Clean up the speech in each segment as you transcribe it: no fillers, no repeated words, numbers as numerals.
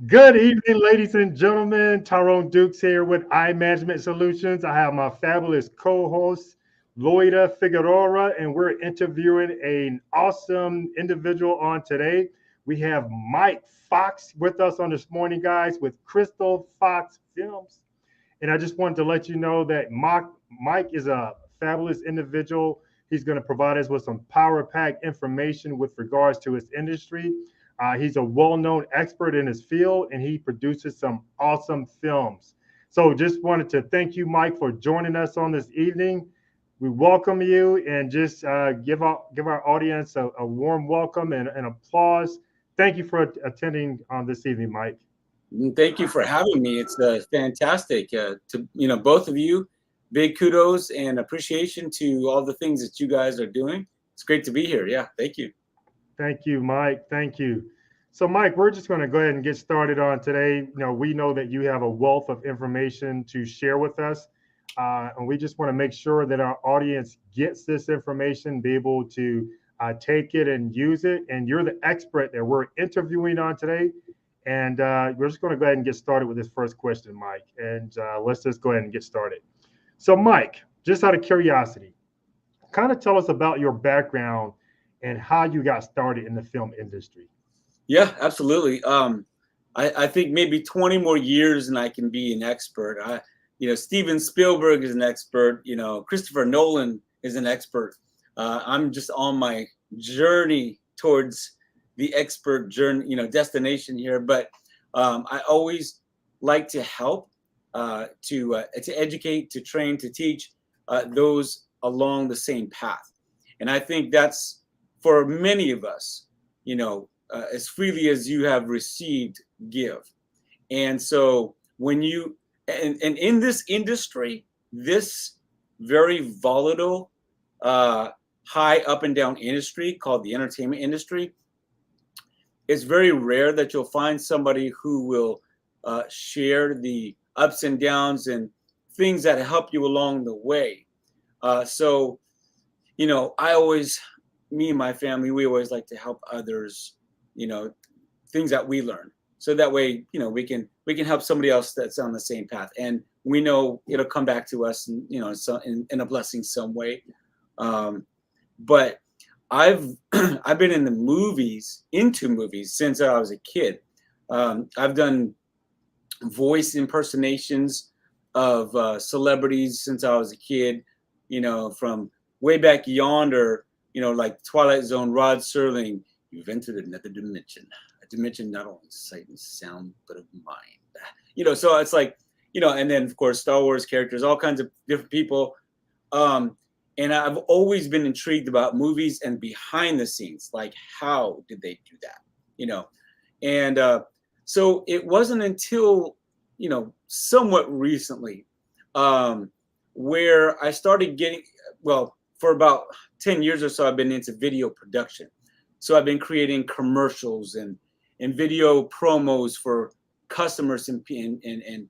Good evening, ladies and gentlemen. Tyrone Dukes here with iManagement Solutions. I have my fabulous co-host, Loida Figueroa, and we're interviewing an awesome individual on today. We have Mike Fox with us on this morning, guys, with Crystal Fox Films. And I just wanted to let you know that Mike is a fabulous individual. He's going to provide us with some power pack information with regards to his industry. He's a well known expert in his field and he produces some awesome films. So just wanted to thank you, Mike, for joining us on this evening. We welcome you and just give our audience a warm welcome and applause. Thank you for attending on this evening, Mike. Thank you for having me. It's fantastic to both of you. Big kudos and appreciation to all the things that you guys are doing. It's great to be here. Yeah, thank you. Thank you, Mike. Thank you. So, Mike, we're just going to go ahead and get started on today. We know that you have a wealth of information to share with us, and we just want to make sure that our audience gets this information, be able to take it and use it. And you're the expert that we're interviewing on today. And we're just going to go ahead and get started with this first question, Mike. And let's just go ahead and get started. So, Mike, just out of curiosity, kind of tell us about your background and how you got started in the film industry. Yeah, absolutely. I think maybe 20 more years and I can be an expert. Steven Spielberg is an expert. Christopher Nolan is an expert. I'm just on my journey towards the expert journey, destination here. But I always like to help, to educate, to train, to teach those along the same path. And I think that's for many of us, as freely as you have received, give. And so when and in this industry, this very volatile, high up and down industry called the entertainment industry, it's very rare that you'll find somebody who will share the ups and downs and things that help you along the way. So, I always, me and my family, we always like to help others, things that we learn. So that way, we can help somebody else that's on the same path. And we know it'll come back to us and, in a blessing some way. But I've I've been into movies since I was a kid. I've done voice impersonations of celebrities since I was a kid. From way back yonder, like Twilight Zone, Rod Serling. You've entered another dimension, a dimension not only of sight and sound but of mind. So it's like, and then of course Star Wars characters, all kinds of different people. And I've always been intrigued about movies and behind the scenes, like how did they do that, And so it wasn't until, somewhat recently, where I started getting, well, for about 10 years or so, I've been into video production. So I've been creating commercials and video promos for customers and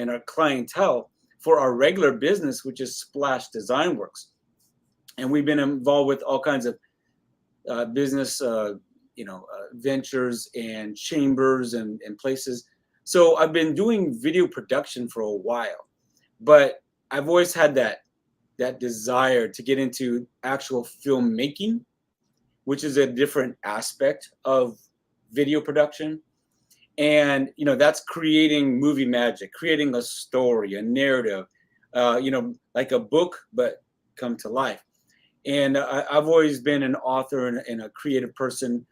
our clientele for our regular business, which is Splash Design Works. And we've been involved with all kinds of business, ventures and chambers and places. So I've been doing video production for a while, but I've always had that desire to get into actual filmmaking, which is a different aspect of video production. And, that's creating movie magic, creating a story, a narrative, like a book, but come to life. And I've always been an author and a creative person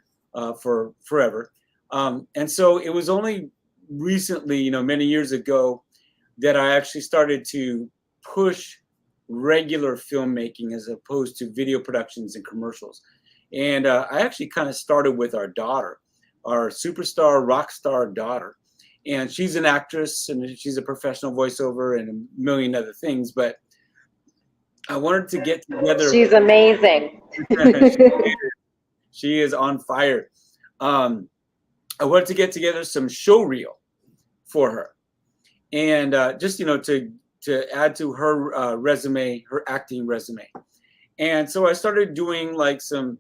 for forever. And so it was only recently, many years ago, that I actually started to push regular filmmaking as opposed to video productions and commercials. And I actually kind of started with our daughter, our superstar rock star daughter. And she's an actress and she's a professional voiceover and a million other things. But I wanted to get together. She's amazing. She is on fire. I wanted to get together some show reel for her. And just, to add to her resume, her acting resume. And so I started doing like some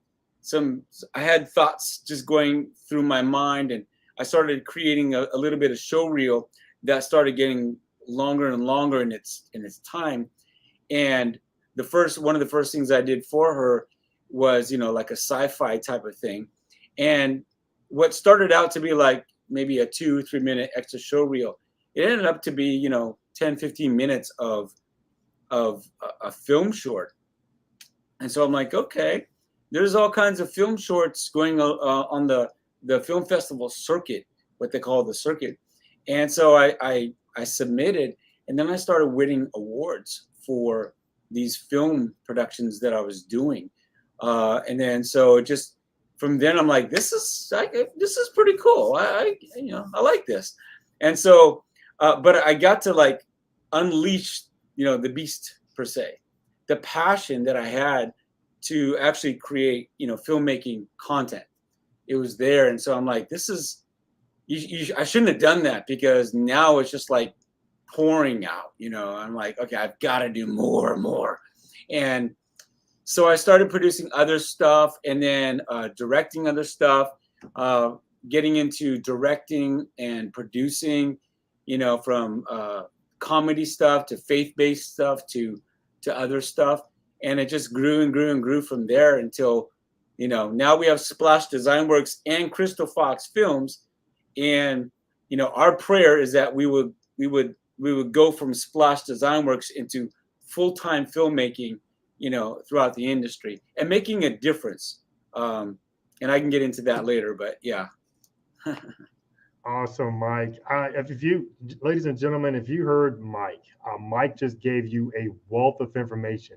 I had thoughts just going through my mind, and I started creating a little bit of show reel that started getting longer and longer in its time. And one of the first things I did for her was, like a sci-fi type of thing. And what started out to be like maybe a 2-3 minute extra show reel, it ended up to be, 10-15 minutes of a film short. And so I'm like, okay, there's all kinds of film shorts going on the film festival circuit, what they call the circuit. And so I submitted, and then I started winning awards for these film productions that I was doing. And then so just from then I'm like, this is pretty cool. I like this. And so, but I got to like unleash, the beast per se, the passion that I had to actually create, filmmaking content. It was there. And so I'm like, this is, I shouldn't have done that, because now it's just like pouring out, I'm like, okay, I've got to do more and more. And so I started producing other stuff, and then directing other stuff, getting into directing and producing, from comedy stuff to faith-based stuff to other stuff. And it just grew and grew and grew from there until, now we have Splash Design Works and Crystal Fox Films. And, our prayer is that we would go from Splash Design Works into full-time filmmaking, throughout the industry and making a difference. And I can get into that later, but yeah. Awesome, Mike. If you, ladies and gentlemen, if you heard Mike, Mike just gave you a wealth of information.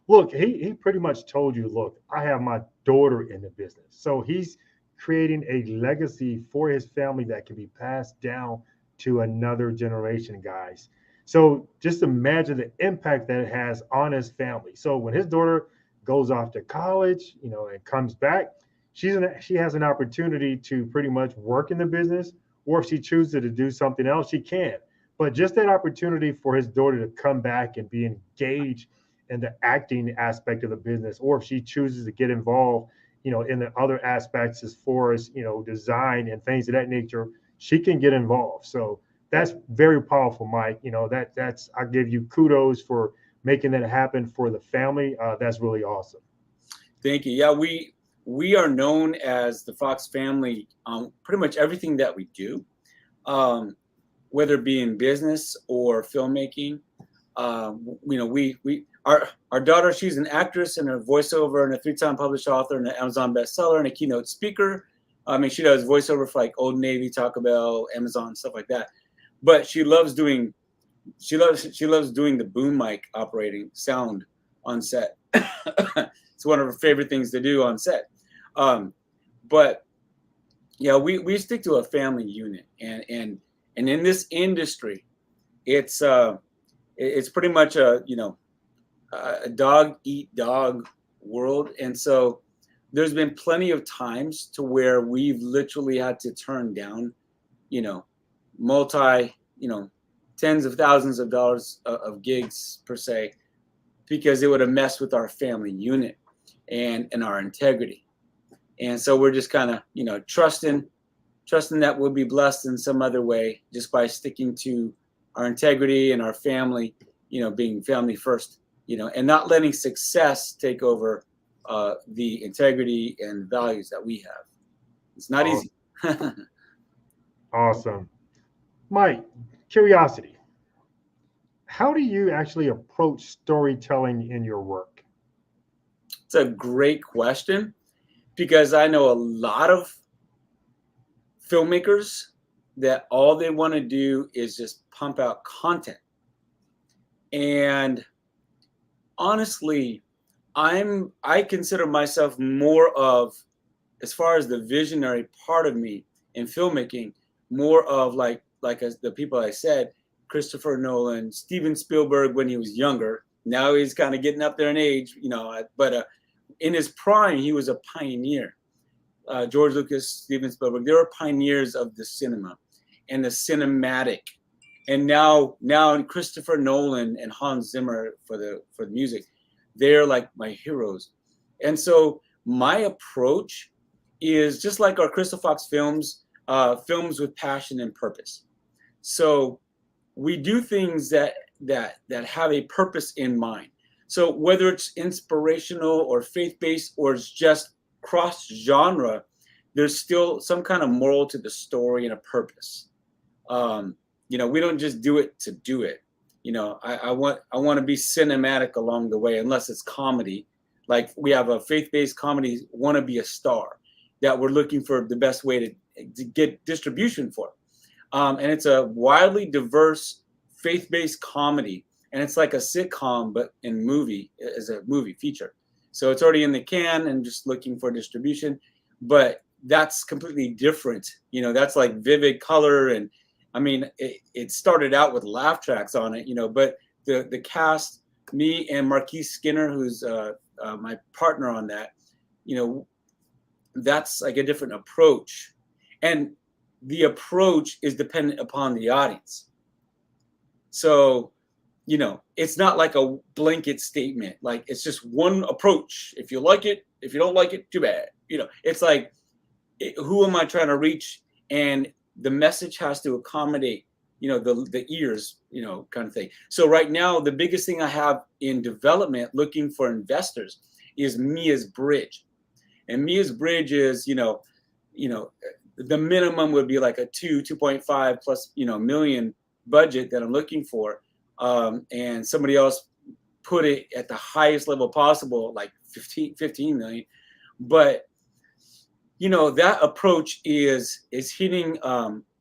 Look, he pretty much told you, look, I have my daughter in the business. So he's creating a legacy for his family that can be passed down to another generation, guys. So just imagine the impact that it has on his family. So when his daughter goes off to college, and comes back, she has an opportunity to pretty much work in the business, or if she chooses to do something else, she can. But just that opportunity for his daughter to come back and be engaged in the acting aspect of the business, or if she chooses to get involved, in the other aspects as far as, design and things of that nature, she can get involved. So that's very powerful, Mike. That's I give you kudos for making that happen for the family. That's really awesome. Thank you. Yeah, we are known as the Fox family on pretty much everything that we do, whether it be in business or filmmaking. Our daughter, she's an actress and a voiceover and a 3-time published author and an Amazon bestseller and a keynote speaker. I mean, she does voiceover for like Old Navy, Taco Bell, Amazon, stuff like that. But she loves doing the boom mic operating sound on set. It's one of her favorite things to do on set. But yeah, we stick to a family unit, and in this industry, it's pretty much a dog eat dog world. And so there's been plenty of times to where we've literally had to turn down, tens of thousands of dollars of gigs per se, because it would have messed with our family unit and our integrity. And so we're just kind of, trusting that we'll be blessed in some other way just by sticking to our integrity and our family, being family first, and not letting success take over the integrity and values that we have. It's not easy. Awesome. Mike, curiosity. How do you actually approach storytelling in your work? It's a great question, because I know a lot of filmmakers that all they want to do is just pump out content. And honestly, I consider myself more of, as far as the visionary part of me in filmmaking, more of like as the people I said, Christopher Nolan, Steven Spielberg when he was younger. Now he's kind of getting up there in age, but in his prime, he was a pioneer. George Lucas, Steven Spielberg, they were pioneers of the cinema and the cinematic. And now Christopher Nolan and Hans Zimmer for the music, they're like my heroes. And so my approach is just like our Crystal Fox Films. films with passion and purpose. So we do things that have a purpose in mind. So whether it's inspirational or faith-based or it's just cross-genre, there's still some kind of moral to the story and a purpose. We don't just do it to do it. I want to be cinematic along the way, unless it's comedy. Like we have a faith-based comedy, Want to Be a Star, that we're looking for the best way to get distribution for. And it's a wildly diverse faith-based comedy, and it's like a sitcom but in movie, as a movie feature. So it's already in the can and just looking for distribution, but that's completely different. That's like vivid color, and I mean it started out with laugh tracks on it, but the cast, me and Marquise Skinner, who's my partner on that, that's like a different approach, and the approach is dependent upon the audience. So, it's not like a blanket statement. Like it's just one approach. If you like it, if you don't like it, too bad. It's like, who am I trying to reach? And the message has to accommodate, the ears, kind of thing. So right now, the biggest thing I have in development, looking for investors, is Mia's Bridge. And Mia's Bridge is, the minimum would be like a 2.5 plus, million budget that I'm looking for. And somebody else put it at the highest level possible, like 15 million. But, that approach is hitting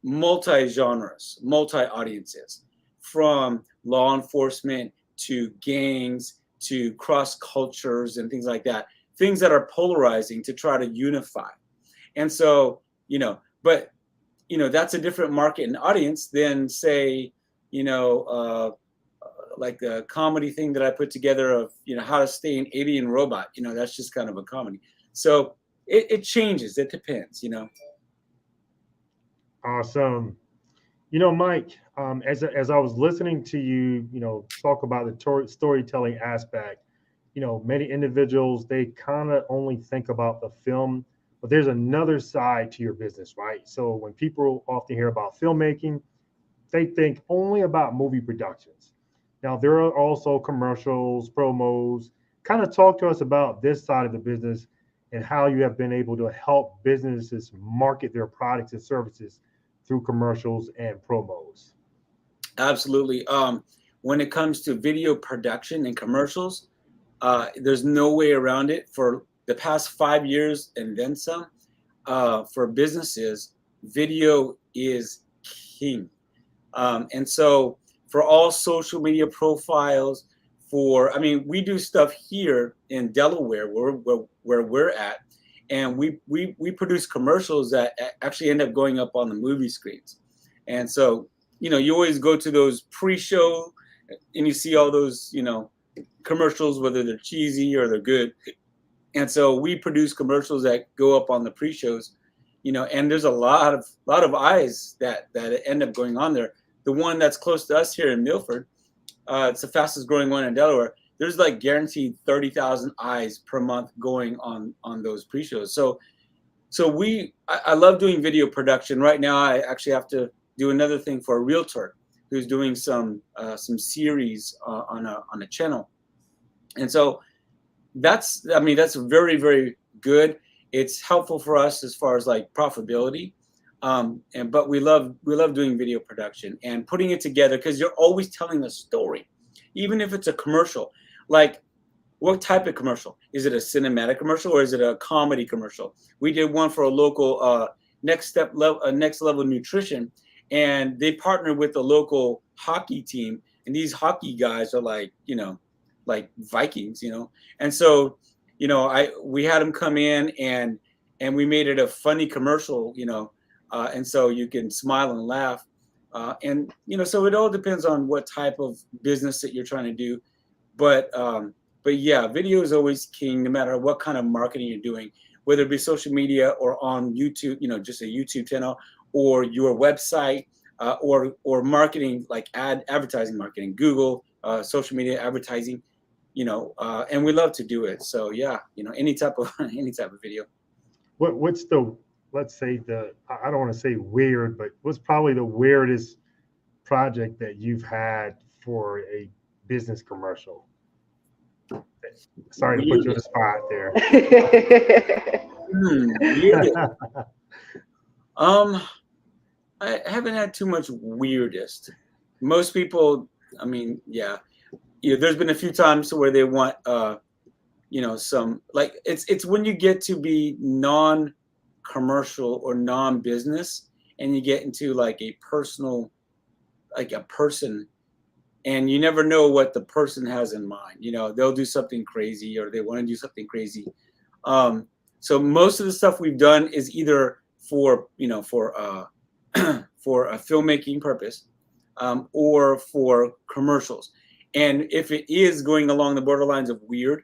multi-genres, multi-audiences, from law enforcement to gangs to cross cultures and things like that, things that are polarizing to try to unify. And so, but, that's a different market and audience than, say, like the comedy thing that I put together of, how to stay an alien robot. That's just kind of a comedy. So it changes. It depends, Awesome. Mike, as I was listening to you, talk about the storytelling aspect, many individuals, they kind of only think about the film, but there's another side to your business, right? So when people often hear about filmmaking, they think only about movie productions. Now, there are also commercials, promos. Kind of talk to us about this side of the business and how you have been able to help businesses market their products and services through commercials and promos. Absolutely. When it comes to video production and commercials, there's no way around it. For the past 5 years and then some, for businesses, video is king. And so for all social media profiles, we do stuff here in Delaware where we're at, and we produce commercials that actually end up going up on the movie screens. And so, you always go to those pre-show and you see all those, commercials, whether they're cheesy or they're good. And so we produce commercials that go up on the pre-shows, and there's a lot of eyes that end up going on there. The one that's close to us here in Milford, it's the fastest growing one in Delaware. There's like guaranteed 30,000 eyes per month going on those pre-shows. So I love doing video production. Right now, I actually have to do another thing for a realtor who's doing some series on a channel. And so that's very, very good. It's helpful for us as far as like profitability. But we love doing video production and putting it together, because you're always telling a story, even if it's a commercial. Like, what type of commercial? Is it a cinematic commercial or is it a comedy commercial? We did one for a local next level nutrition, and they partnered with a local hockey team, and these hockey guys are like Vikings, and so we had them come in and we made it a funny commercial, and so you can smile and laugh, and so it all depends on what type of business that you're trying to do, but yeah, video is always king, no matter what kind of marketing you're doing, whether it be social media or on YouTube, just a YouTube channel, or your website, or marketing, like advertising marketing, Google, social media advertising, and we love to do it. So yeah, any type of video. What's the let's say I don't want to say weird, but what's probably the weirdest project that you've had for a business commercial? Sorry to put you on the Weirdest. spot there. Weirdest. Um, I haven't had too much weirdest. Most people, I mean, yeah, there's been a few times where they want, some like it's when you get to be non-commercial or non-business, and you get into like a personal, like a person, and you never know what the person has in mind. They'll do something crazy or they want to do something crazy. So most of the stuff we've done is either for for a filmmaking purpose, or for commercials. And if it is going along the borderlines of weird,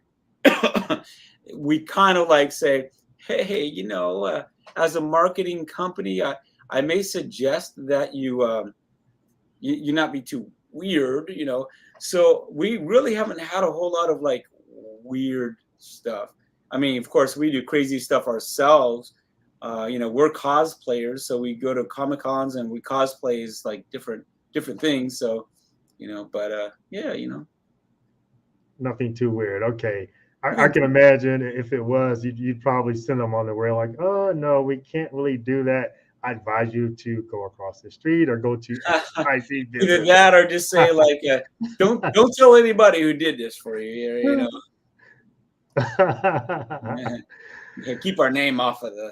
we kind of like say, hey, as a marketing company, I may suggest that you not be too weird. So we really haven't had a whole lot of like weird stuff. I mean, of course, we do crazy stuff ourselves. We're cosplayers, so we go to Comic Cons and we cosplays like different things. So, but yeah, Nothing too weird. Okay. I can imagine if it was, you'd probably send them on the way like, oh, no, we can't really do that. I advise you to go across the street or go to XYZ either business. that or just say like, don't tell anybody who did this for you. Yeah, keep our name off of the.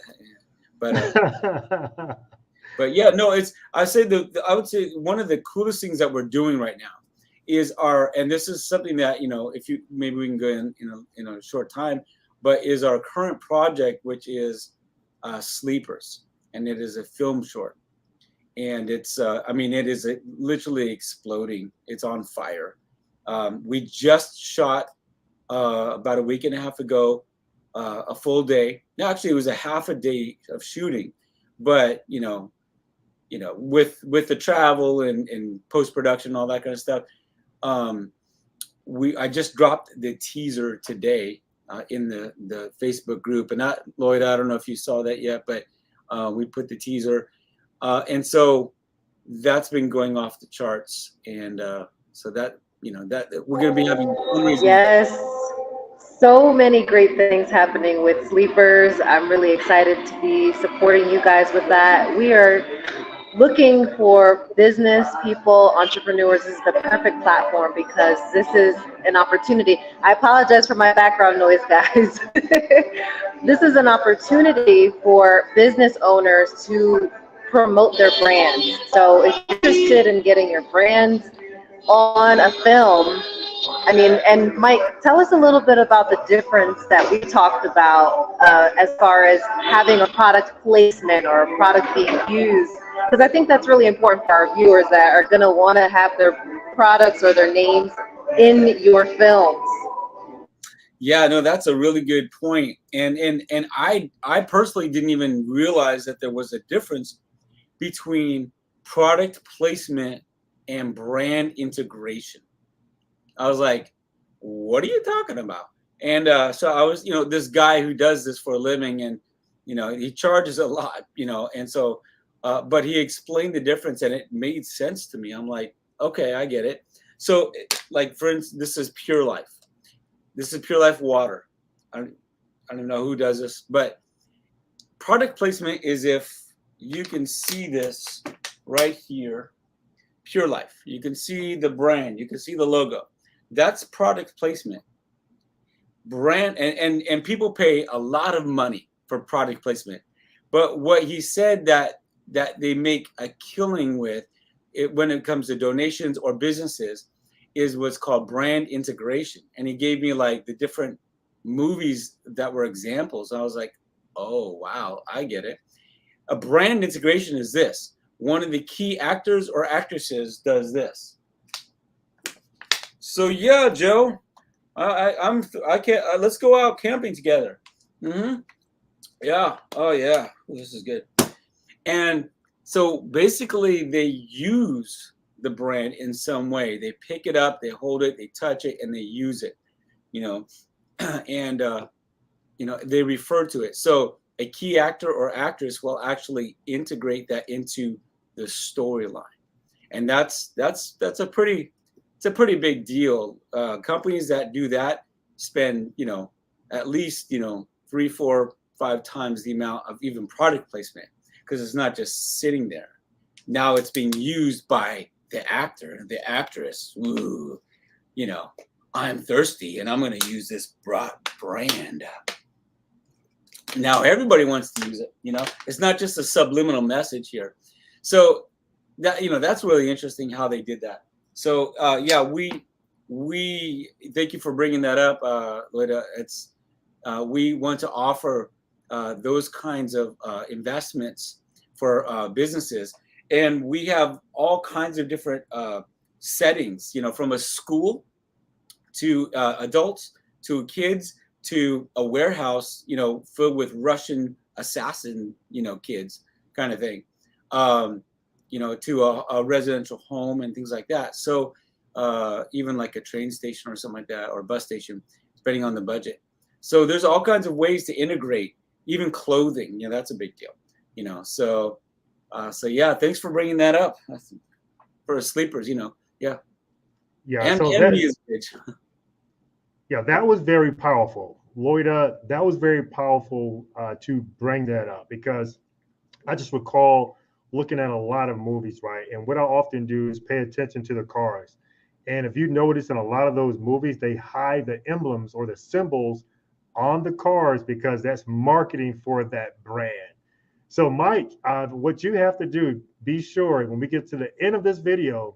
But yeah, no, I say I would say one of the coolest things that we're doing right now is and this is something that if you maybe we can go in a short time, but is our current project, which is Sleepers, and it is a film short, and it's it is literally exploding. It's on fire. We just shot about a week and a half ago, a full day. No, actually, it was a half a day of shooting, but with the travel and post production, all that kind of stuff. I just dropped the teaser today in the Facebook group, and Lloyd, I don't know if you saw that yet, but we put the teaser, and so that's been going off the charts, and so that that we're going to be having fundraising. Yes, so many great things happening with Sleepers. I'm really excited to be supporting you guys with that. We are looking for business people, entrepreneurs. This is the perfect platform because this is an opportunity. I apologize for my background noise, guys. This is an opportunity for business owners to promote their brands. So if you're interested in getting your brand on a film, and Mike, tell us a little bit about the difference that we talked about as far as having a product placement or a product being used, because I think that's really important for our viewers that are going to want to have their products or their names in your films. Yeah, no, that's a really good point. And I personally didn't even realize that there was a difference between product placement and brand integration. I was like, what are you talking about? And so I was, this guy who does this for a living, and, he charges a lot, and so, but he explained the difference and it made sense to me. I'm like, okay, I get it. So like, for instance, this is Pure Life. This is Pure Life water. I don't know who does this, but product placement is if you can see this right here, Pure Life. You can see the brand, you can see the logo. That's product placement. Brand and people pay a lot of money for product placement. But what he said that they make a killing with it when it comes to donations or businesses is what's called brand integration. And he gave me like the different movies that were examples. I was like, oh, wow, I get it. A brand integration is this. One of the key actors or actresses does this. So yeah, Joe, I can't. Let's go out camping together. Mm-hmm. Yeah. Oh yeah. This is good. And so basically, they use the brand in some way. They pick it up, they hold it, they touch it, and they use it. And they refer to it. So a key actor or actress will actually integrate that into the storyline, and that's a pretty big deal. Companies that do that spend, at least 3, 4, 5 times the amount of even product placement, because it's not just sitting there. Now it's being used by the actor, the actress. Ooh, I'm thirsty and I'm going to use this brand. Now everybody wants to use it. It's not just a subliminal message here. So that, that's really interesting how they did that. So yeah, we thank you for bringing that up, Lida. It's we want to offer those kinds of investments for businesses, and we have all kinds of different settings. From a school to adults to kids to a warehouse, filled with Russian assassin, kids, kind of thing. To a residential home and things like that. So even like a train station or something like that, or a bus station, depending on the budget. So there's all kinds of ways to integrate, even clothing. That's a big deal. So yeah, thanks for bringing that up for sleepers. Yeah. Yeah. So and that, music. yeah, that was very powerful, Loida. That was very powerful to bring that up, because I just recall looking at a lot of movies, right? And what I often do is pay attention to the cars. And if you notice in a lot of those movies, they hide the emblems or the symbols on the cars because that's marketing for that brand. So, Mike, what you have to do, be sure when we get to the end of this video,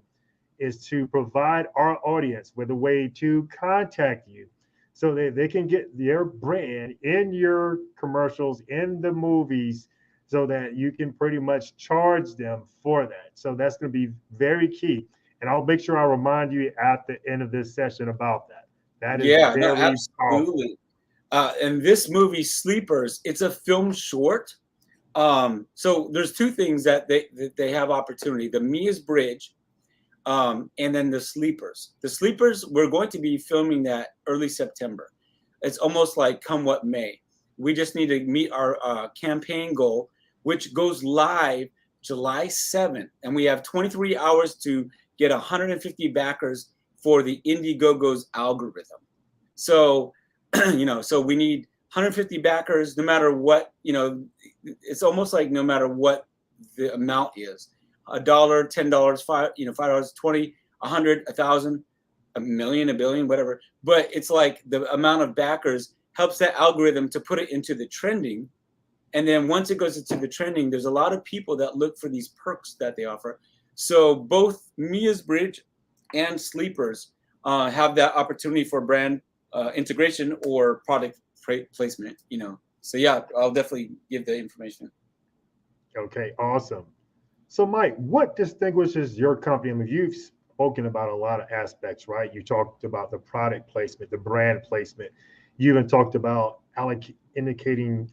is to provide our audience with a way to contact you so that they can get their brand in your commercials, in the movies, so that you can pretty much charge them for that. So that's going to be very key. And I'll make sure I remind you at the end of this session about that. That is Yeah, no, very powerful. absolutely. And this movie, Sleepers, it's a film short. So there's two things that they have opportunity: the Mia's Bridge, and then the Sleepers. The Sleepers, we're going to be filming that early September. It's almost like come what may. We just need to meet our campaign goal, which goes live July 7th. And we have 23 hours to get 150 backers for the Indiegogo's algorithm. So, so we need 150 backers, no matter what, it's almost like no matter what the amount is. $1, $10, $5, $5, 20, 100, 1,000, a million, a billion, whatever. But it's like the amount of backers helps that algorithm to put it into the trending. And then once it goes into the trending, there's a lot of people that look for these perks that they offer. So both Mia's Bridge and Sleepers have that opportunity for brand integration or product placement, So yeah, I'll definitely give the information. Okay, awesome. So, Mike, what distinguishes your company? I mean, you've spoken about a lot of aspects, right? You talked about the product placement, the brand placement. You even talked about indicating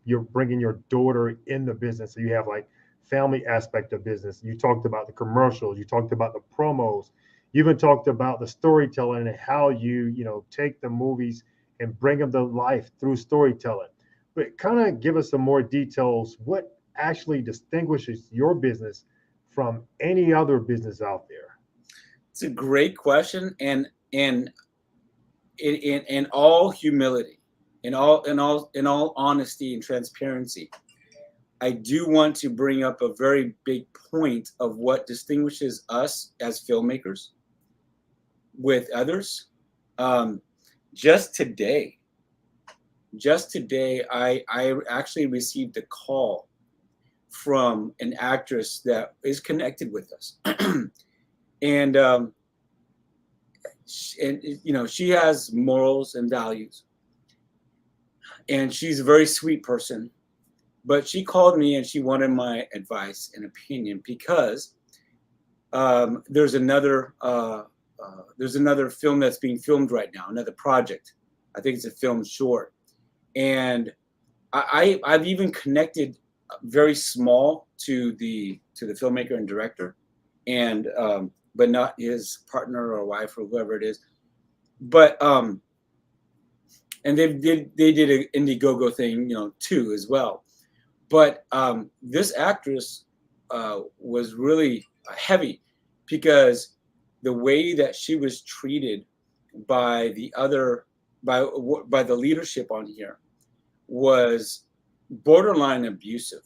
you're bringing your daughter in the business. So you have like family aspect of business. You talked about the commercials. You talked about the promos. You even talked about the storytelling and how you take the movies and bring them to life through storytelling. But kind of give us some more details. What actually distinguishes your business from any other business out there? It's a great question, and in all humility, in all honesty and transparency, I do want to bring up a very big point of what distinguishes us as filmmakers with others. Just today, I actually received a call from an actress that is connected with us. And she has morals and values, and she's a very sweet person. But she called me and she wanted my advice and opinion because there's another film that's being filmed right now, another project. I think it's a film short, and I've even connected very small to the filmmaker and director, and but not his partner or wife or whoever it is. But and and they did an Indiegogo thing, too, as well. But this actress was really heavy, because the way that she was treated by the leadership on here was borderline abusive,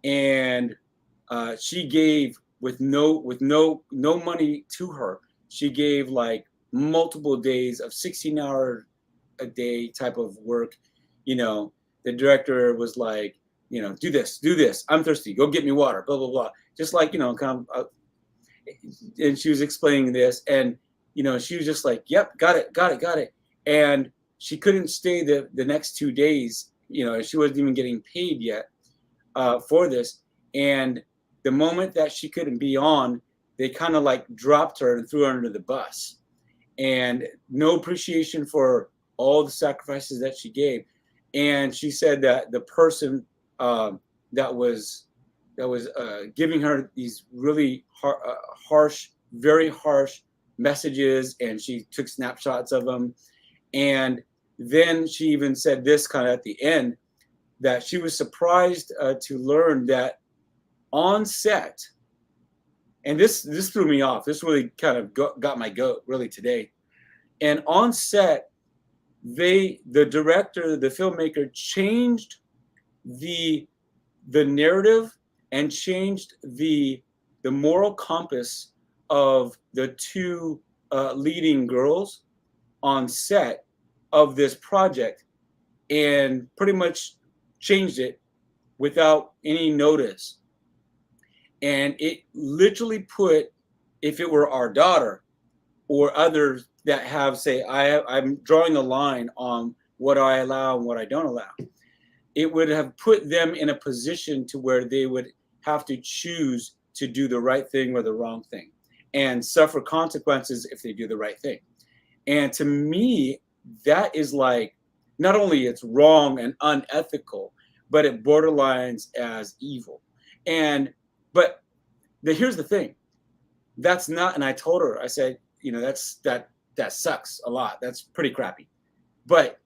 and she gave with no money to her. She gave like multiple days of 16-hour a day type of work. The director was like, do this. I'm thirsty. Go get me water. Blah blah blah. Just like and she was explaining this, and she was just like, yep, got it. And she couldn't stay the next 2 days. She wasn't even getting paid yet for this. And the moment that she couldn't be on, they kind of like dropped her and threw her under the bus, and no appreciation for all the sacrifices that she gave. And she said that the person that was giving her these really very harsh messages, and she took snapshots of them. And then she even said this kind of at the end, that she was surprised to learn that on set, and this threw me off. This really kind of got my goat really today. And on set, the director, the filmmaker, changed the narrative and changed the moral compass of the two leading girls on set of this project, and pretty much changed it without any notice. And it literally put, if it were our daughter or others that have, say, I'm drawing a line on what I allow and what I don't allow, it would have put them in a position to where they would have to choose to do the right thing or the wrong thing, and suffer consequences if they do the right thing. And to me, that is like, not only it's wrong and unethical, but it borderlines as evil. But here's the thing, that's not, and I told her, I said, that sucks a lot. That's pretty crappy. But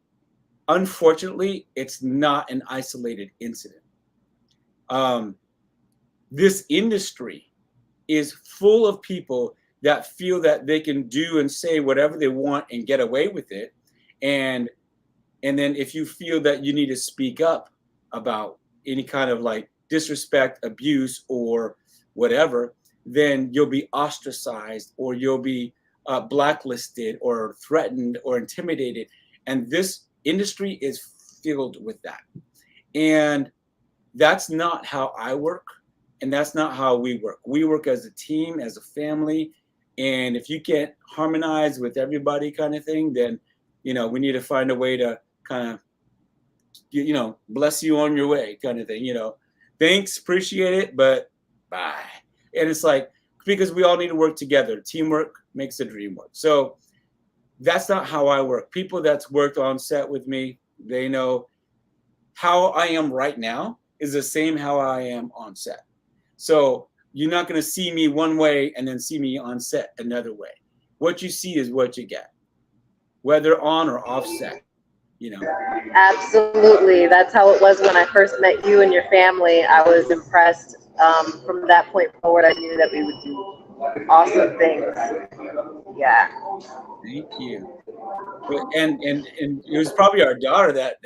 unfortunately, it's not an isolated incident. This industry is full of people that feel that they can do and say whatever they want and get away with it. And then if you feel that you need to speak up about any kind of like disrespect, abuse, or whatever, then you'll be ostracized, or you'll be blacklisted or threatened or intimidated. And this industry is filled with that. And that's not how I work. And that's not how we work. We work as a team, as a family. And if you can't harmonize with everybody kind of thing, then, we need to find a way to kind of, bless you on your way kind of thing, thanks, appreciate it, but bye. And it's like, because we all need to work together. Teamwork makes the dream work. So that's not how I work. People that's worked on set with me, they know how I am right now is the same how I am on set. So you're not going to see me one way and then see me on set another way. What you see is what you get, whether on or off set, Absolutely. That's how it was when I first met you and your family. I was impressed. From that point forward, I knew that we would do awesome things. Yeah. Thank you. And it was probably our daughter that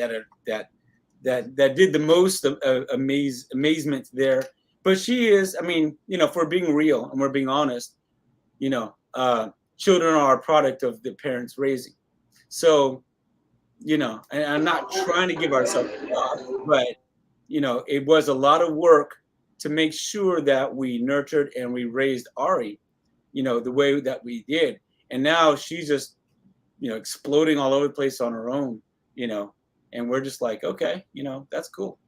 did the most amazement there. But she is, if we're being real and we're being honest, children are a product of the parents' raising. So, and I'm not trying to give ourselves up, but, it was a lot of work to make sure that we nurtured and we raised Ari, the way that we did. And now she's just, exploding all over the place on her own, and we're just like, okay, that's cool,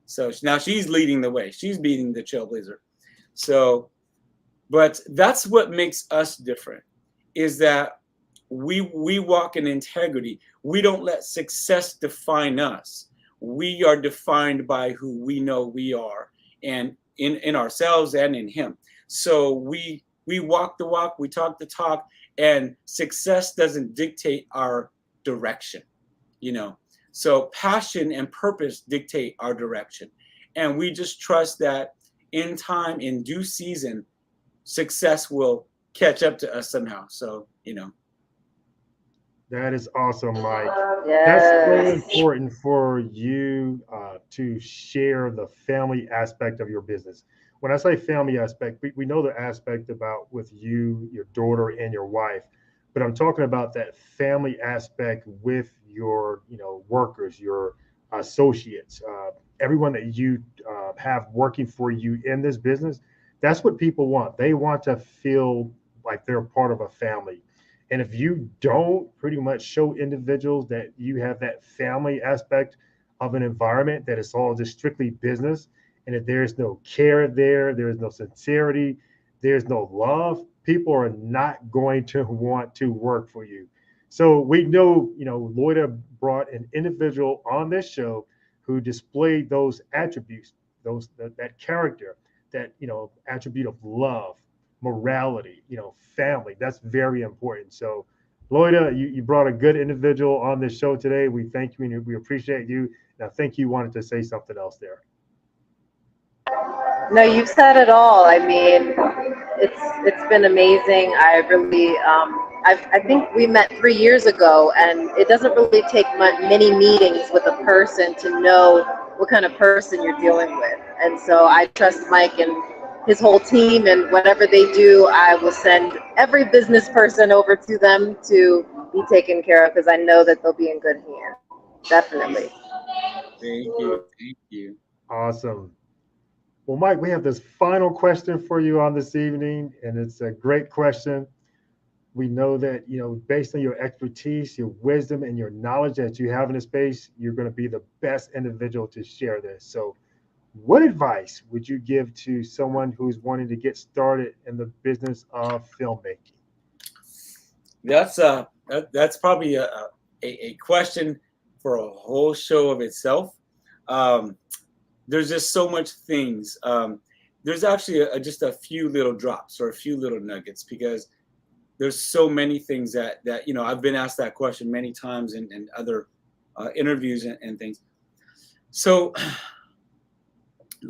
So now she's leading the way. She's being the trailblazer. So, but that's what makes us different, is that we walk in integrity. We don't let success define us. We are defined by who we know we are, and in ourselves and in him. So we walk the walk, we talk the talk, and success doesn't dictate our direction, you know. So passion and purpose dictate our direction. And we just trust that in time, in due season, success will catch up to us somehow. So, you know. That is awesome, Mike. That's so Yes. important for you to share the family aspect of your business. When I say family aspect, we know the aspect about with you, your daughter, and your wife, but I'm talking about that family aspect with your, workers, your associates, everyone that you have working for you in this business. That's what people want. They want to feel like they're part of a family. And if you don't pretty much show individuals that you have that family aspect of an environment, that it's all just strictly business, and if there's no care there, there's no sincerity, there's no love, people are not going to want to work for you. So we know, Loida brought an individual on this show who displayed those attributes, that character, that attribute of love, morality, family. That's very important. So, Loida, you brought a good individual on this show today. We thank you and we appreciate you. And I think you wanted to say something else there. No, you've said it all. I mean, it's been amazing. I really, I think we met 3 years ago, and it doesn't really take many meetings with a person to know what kind of person you're dealing with. And so I trust Mike and his whole team, and whatever they do, I will send every business person over to them to be taken care of, because I know that they'll be in good hands. Definitely. Thank you. Thank you. Awesome. Well, Mike, we have this final question for you on this evening, and it's a great question. We know that, based on your expertise, your wisdom, and your knowledge that you have in the space, you're going to be the best individual to share this. So, what advice would you give to someone who's wanting to get started in the business of filmmaking? That's probably a question for a whole show of itself. There's just so much things. There's actually just a few little drops or a few little nuggets, because there's so many things that I've been asked that question many times in other interviews and things. So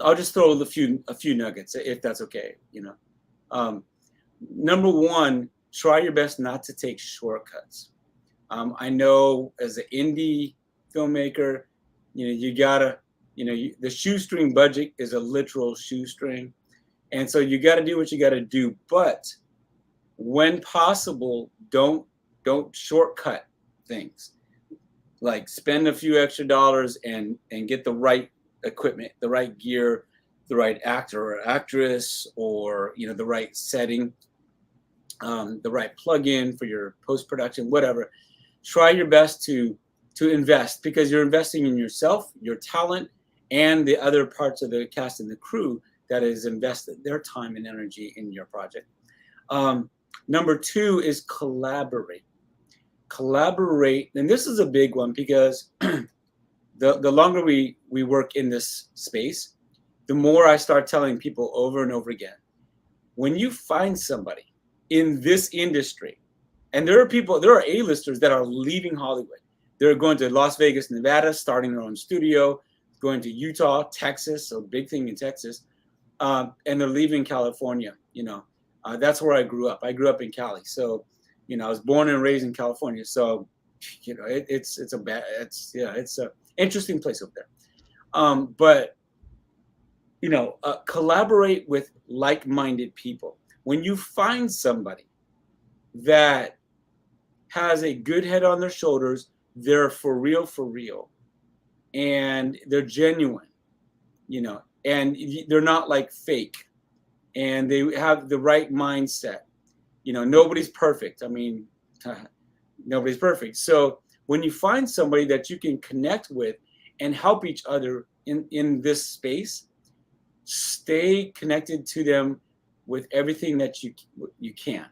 I'll just throw a few nuggets, if that's okay. Number one, try your best not to take shortcuts. I know as an indie filmmaker, you gotta, the shoestring budget is a literal shoestring, and so you got to do what you got to do. But when possible, don't shortcut things. Like spend a few extra dollars and get the right equipment, the right gear, the right actor or actress, or the right setting, the right plug-in for your post-production, whatever. Try your best to invest, because you're investing in yourself, your talent, and the other parts of the cast and the crew that has invested their time and energy in your project. Number two is collaborate. Collaborate, and this is a big one, because the longer we work in this space, the more I start telling people over and over again, when you find somebody in this industry, and there are A-listers that are leaving Hollywood. They're going to Las Vegas, Nevada, starting their own studio, going to Utah, Texas, so big thing in Texas, and they're leaving California. That's where I grew up. I grew up in Cali, so I was born and raised in California. So it's a interesting place up there. But collaborate with like-minded people. When you find somebody that has a good head on their shoulders, they're for real, and they're genuine, and they're not like fake, and they have the right mindset. Nobody's perfect. I mean, nobody's perfect. So when you find somebody that you can connect with and help each other in this space, stay connected to them with everything that you can,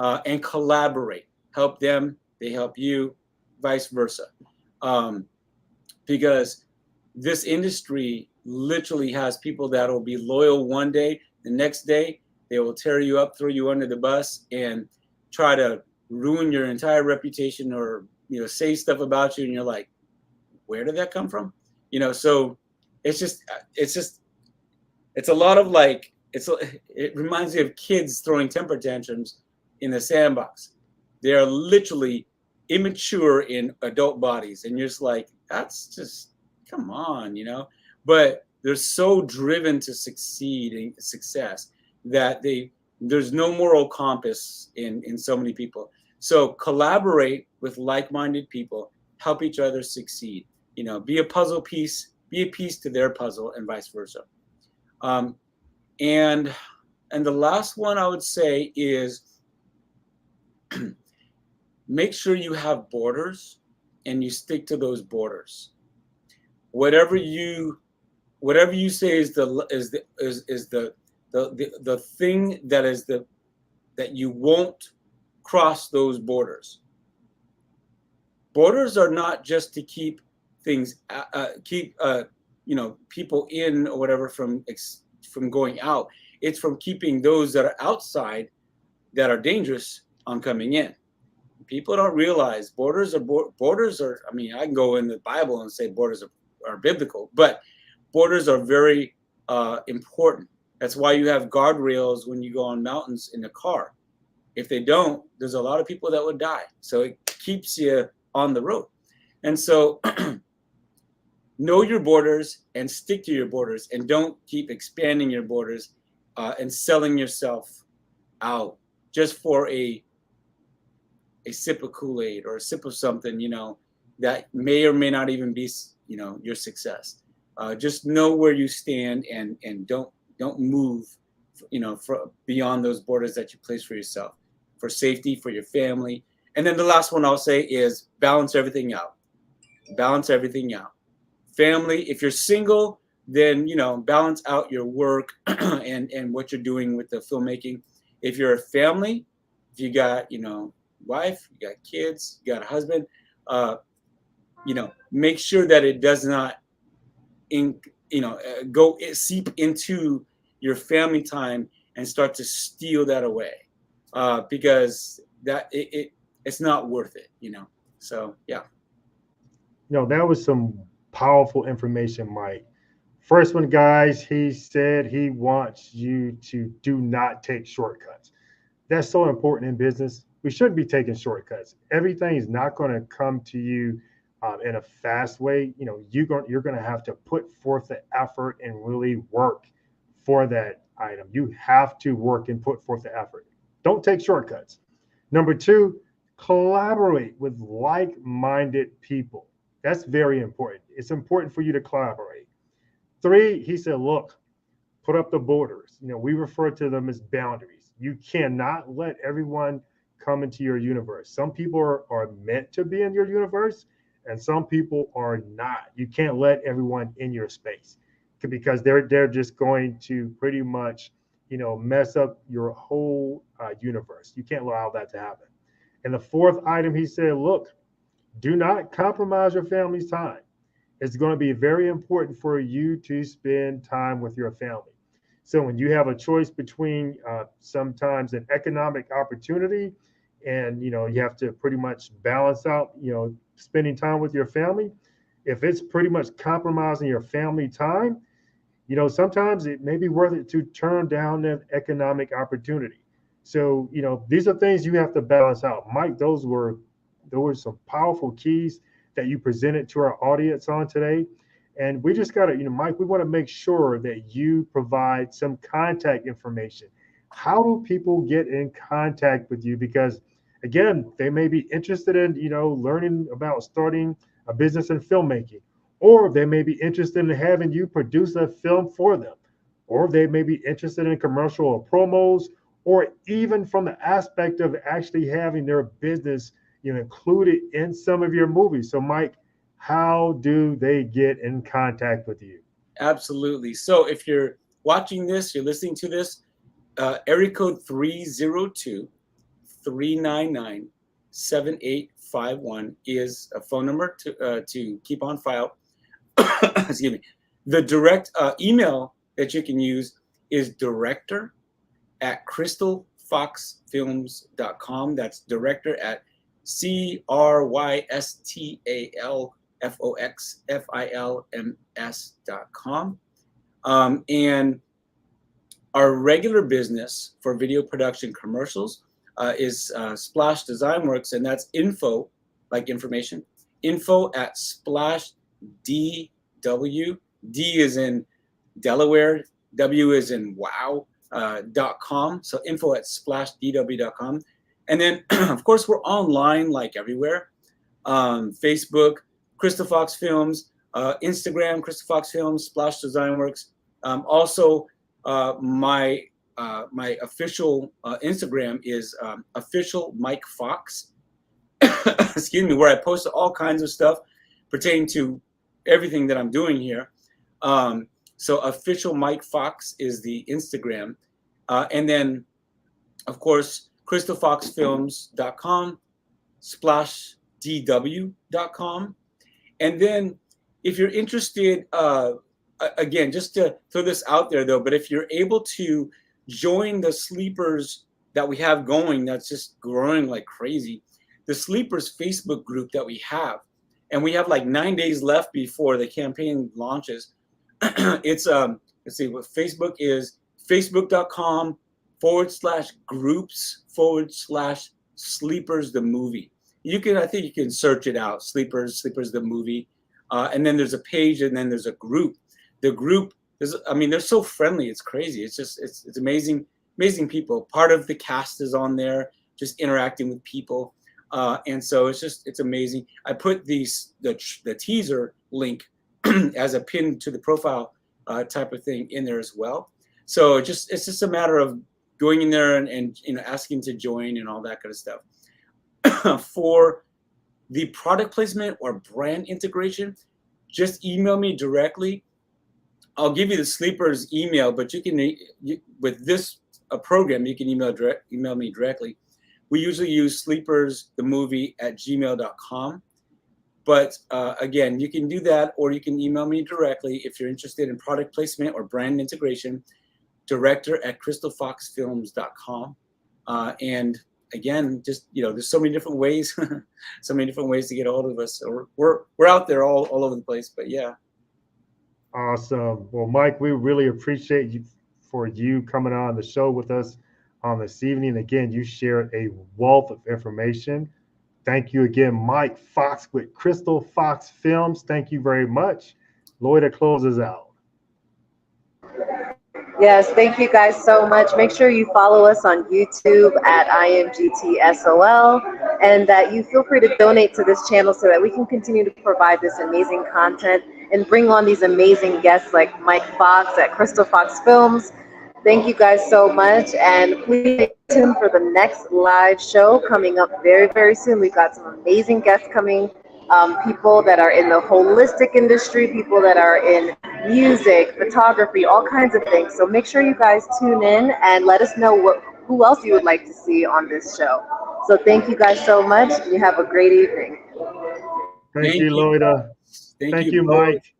and collaborate. Help them, they help you, vice versa. Because this industry literally has people that will be loyal one day, the next day they will tear you up, throw you under the bus, and try to ruin your entire reputation or say stuff about you, and you're like, where did that come from? So it's a lot of like, it reminds me of kids throwing temper tantrums in the sandbox. They are literally immature in adult bodies, and you're just like, that's just, come on, but they're so driven to succeed and success that there's no moral compass in so many people. So collaborate with like-minded people, help each other succeed. Be a puzzle piece, be a piece to their puzzle, and vice versa. And the last one I would say is make sure you have borders and you stick to those borders. Whatever you say is the thing that you won't cross those borders. Borders are not just to keep things people in or whatever from going out. It's from keeping those that are outside that are dangerous on coming in. People don't realize borders are. I mean, I can go in the Bible and say borders are biblical, but borders are very important. That's why you have guardrails when you go on mountains in a car. If they don't, there's a lot of people that would die. So it keeps you on the road. And so know your borders and stick to your borders, and don't keep expanding your borders and selling yourself out just for a sip of Kool-Aid or a sip of something, that may or may not even be, your success. Just know where you stand and don't move, beyond those borders that you place for yourself, for safety, for your family. And then the last one I'll say is balance everything out. Balance everything out. Family, if you're single, then, balance out your work and what you're doing with the filmmaking. If you're a family, if you got, wife, you got kids, you got a husband, make sure that it does not go seep into your family time and start to steal that away, because that it's not worth it. So yeah. That was some powerful information, Mike. First one, guys, he said he wants you to do not take shortcuts. That's so important in business. We shouldn't be taking shortcuts. Everything is not going to come to you in a fast way. You're going to have to put forth the effort and really work for that item. You have to work and put forth the effort. Don't take shortcuts. Number two, collaborate with like-minded people. That's very important. It's important for you to collaborate. Three, he said, look, put up the borders. We refer to them as boundaries. You cannot let everyone come into your universe. Some people are meant to be in your universe, and some people are not. You can't let everyone in your space because they're just going to pretty much, mess up your whole universe. You can't allow that to happen. And the fourth item, he said, look, do not compromise your family's time. It's going to be very important for you to spend time with your family. So when you have a choice between sometimes an economic opportunity and, you have to pretty much balance out, spending time with your family, if it's pretty much compromising your family time, sometimes it may be worth it to turn down that economic opportunity. So, these are things you have to balance out. Mike, those were some powerful keys that you presented to our audience on today. And we just got to, Mike, we want to make sure that you provide some contact information. How do people get in contact with you? Because again, they may be interested in, learning about starting a business in filmmaking, or they may be interested in having you produce a film for them, or they may be interested in commercial or promos, or even from the aspect of actually having their business, included in some of your movies. So Mike, how do they get in contact with you? Absolutely. So if you're watching this, you're listening to this, area code 302-399-7851 is a phone number to keep on file. Excuse me. The direct email that you can use is director@crystalfoxfilms.com. That's director at CrystalFoxFilms.com. And our regular business for video production commercials is Splash Design Works, and that's info, like information, info at Splash DW. D is in Delaware, W is in wow, .com. So info at splashdw.com. And then, of course, we're online like everywhere. Facebook, Crystal Fox Films, Instagram, Crystal Fox Films, Splash Design Works. Also, my official Instagram is official Mike Fox. Excuse me, where I post all kinds of stuff pertaining to everything that I'm doing here. So official Mike Fox is the Instagram. And then, of course, crystalfoxfilms.com, splashdw.com. And then if you're interested, again, just to throw this out there though, but if you're able to join the Sleepers that we have going, that's just growing like crazy, the Sleepers Facebook group that we have, and we have like 9 days left before the campaign launches. It's let's see what Facebook is, facebook.com/groups/Sleepers the movie. You can, I think you can search it out, Sleepers the movie, and then there's a page, and then there's a group. The group is, I mean, they're so friendly, it's crazy. It's just it's amazing people. Part of the cast is on there, just interacting with people, and so it's amazing. I put the teaser link as a pin to the profile type of thing in there as well. So it's just a matter of going in there and you know, asking to join and all that kind of stuff. For the product placement or brand integration, just email me directly. I'll give you the Sleepers email, but you can with this program, you can email me directly. We usually use sleepersthemovie@gmail.com. But again, you can do that, or you can email me directly if you're interested in product placement or brand integration, director@crystalfoxfilms.com. And again, just, you know, there's so many different ways, so many different ways to get a hold of us. So we're out there all over the place, but yeah. Awesome. Well, Mike, we really appreciate you coming on the show with us on this evening. Again, you shared a wealth of information. Thank you again, Mike Fox with Crystal Fox Films. Thank you very much. Loida closes out. Yes, thank you guys so much. Make sure you follow us on YouTube at IMGTSOL, and that you feel free to donate to this channel so that we can continue to provide this amazing content and bring on these amazing guests like Mike Fox at Crystal Fox Films. Thank you guys so much, and please stay tuned for the next live show coming up very, very soon. We've got some amazing guests coming, people that are in the holistic industry, people that are in music, photography, all kinds of things. So make sure you guys tune in and let us know who else you would like to see on this show. So thank you guys so much. You have a great evening. Thank you, Loida. Thank you, Mike.